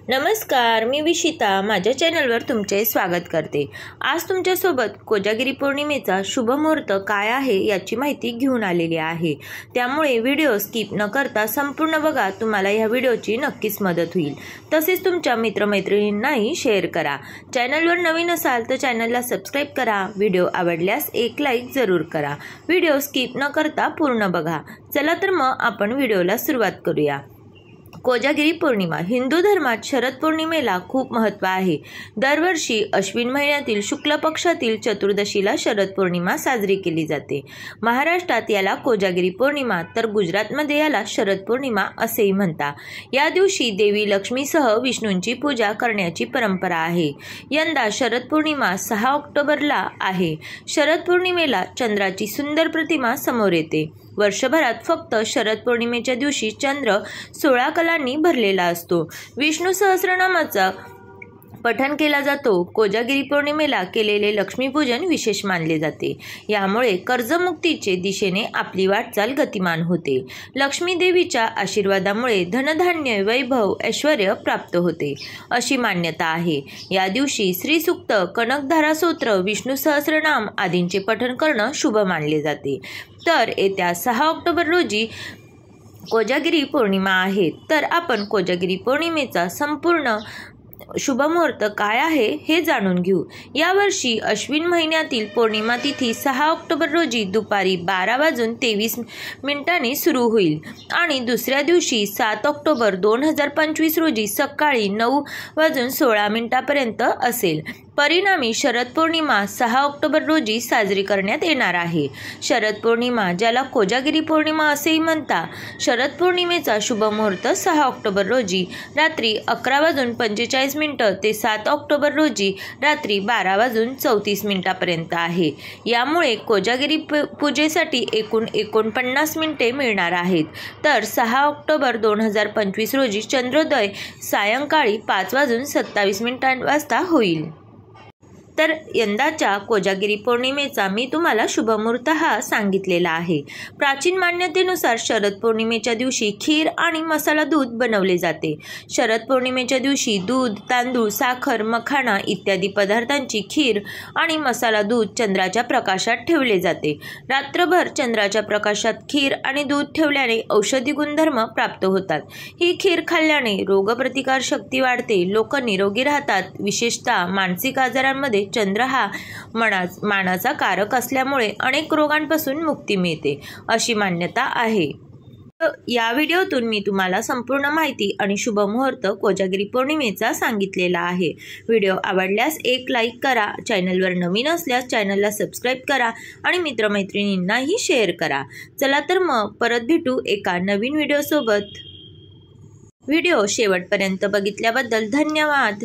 नमस्कार, मी विशिता माझ्या चॅनलवर तुमचे स्वागत करते। आज तुमच्यासोबत कोजागिरी पौर्णिमेचा शुभ मुहूर्त काय आहे याची माहिती घेऊन आलेली आहे। त्यामुळे व्हिडिओ स्किप न करता संपूर्ण बघा, तुम्हाला या व्हिडिओची नक्कीच मदत होईल। तसेच तुमच्या मित्रमैत्रिणींनाही शेअर करा। चॅनलवर नवीन असाल तर चॅनलला सबस्क्राइब करा। व्हिडिओ आवडल्यास एक लाईक जरूर करा। व्हिडिओ स्किप न करता पूर्ण बघा। चला तर मग आपण व्हिडिओला सुरुवात करूया। कोजागिरी पौर्णिमा हिंदू धर्मात शरद पौर्णिमेला खूप महत्त्व आहे। दरवर्षी अश्विन महिन्यातील शुक्ल पक्षातील चतुर्दशीला शरद पौर्णिमा साजरी केली जाते। महाराष्ट्रात याला कोजागिरी पौर्णिमा तर गुजरातमध्ये याला शरद पौर्णिमा असेही म्हणतात। या दिवशी देवी लक्ष्मीसह विष्णूंची पूजा करण्याची परंपरा आहे। यंदा शरद पौर्णिमा 6 ऑक्टोबरला आहे। शरद पौर्णिमेला चंद्राची सुंदर प्रतिमा समोर येते। वर्षभरात फक्त शरद पौर्णिमेच्या दिवशी चंद्र 16 कलांनी भरलेला असतो। विष्णू सहस्रनामाचा पठण केला जातो। कोजागिरी पौर्णिमेला केलेले लक्ष्मीपूजन विशेष मानले जाते। यामुळे कर्जमुक्तीचे दिशेने आपली वाटचाल गतिमान होते। लक्ष्मी देवीच्या आशीर्वादामुळे धनधान्य, वैभव, ऐश्वर्य प्राप्त होते अशी मान्यता आहे। या दिवशी श्री सूक्त, कनकधारा स्तोत्र, विष्णू सहस्रनाम आदींचे पठण करणं शुभ मानले जाते। तर येत्या 6 ऑक्टोबर रोजी कोजागिरी पौर्णिमा आहे। तर आपण कोजागिरी पौर्णिमेचा संपूर्ण शुभ मुहूर्त काय आहे हे जाणून घेऊ। यावर्षी अश्विन महिन्यातील पौर्णिमा तिथी 6 ऑक्टोबर रोजी दुपारी 12:23 सुरू होईल आणि दुसऱ्या दिवशी 7 ऑक्टोबर 2025 रोजी सकाळी 9:16 पर्यंत असेल। परिणामी शरद पौर्णिमा 6 ऑक्टोबर रोजी साजरी करण्यात येणार आहे। शरद पौर्णिमा, ज्याला कोजागिरी पौर्णिमा असेही म्हणतात, शरद पौर्णिमेचा शुभ मुहूर्त 6 ऑक्टोबर रोजी रात्री 11:45 ते 7 ऑक्टोबर रोजी रात्री 12:34 पर्यंत आहे। यामुळे कोजागिरी पूजेसाठी एकूण 49 मिनिटे मिळणार आहेत। तर 6 ऑक्टोबर 2025 रोजी चंद्रोदय सायंकाळी 5:27 वाजता होईल। तर यंदाच्या कोजागिरी पौर्णिमेचा मी तुम्हाला शुभ मुहूर्त हा सांगितलेला आहे। प्राचीन मान्यतेनुसार शरद पौर्णिमेच्या दिवशी खीर आणि मसाला दूध बनवले जाते। शरद पौर्णिमेच्या दिवशी दूध, तांदूळ, साखर, मखाना इत्यादी पदार्थांची खीर आणि मसाला दूध चंद्राच्या प्रकाशात ठेवले जाते। रात्रभर चंद्राच्या प्रकाशात खीर आणि दूध ठेवल्याने औषधी गुणधर्म प्राप्त होतात। ही खीर खाल्ल्याने रोगप्रतिकार शक्ती वाढते, लोक निरोगी राहतात। विशेषतः मानसिक आजारांमध्ये चंद्र हा मानाचा कारक असल्यामुळे अनेक रोगांपासून मुक्ती मिळते अशी मान्यता आहे। या व्हिडिओतून मी तुम्हाला संपूर्ण माहिती आणि शुभ मुहूर्त कोजागिरी पौर्णिमेचा सांगितलेला आहे। व्हिडिओ आवडल्यास एक लाईक करा। चॅनलवर नवीन असल्यास चॅनलला सबस्क्राइब करा आणि मित्रमैत्रिणींनाही शेअर करा। चला तर मग परत भेटू एका नवीन व्हिडिओसोबत। व्हिडिओ शेवटपर्यंत बघितल्याबद्दल धन्यवाद।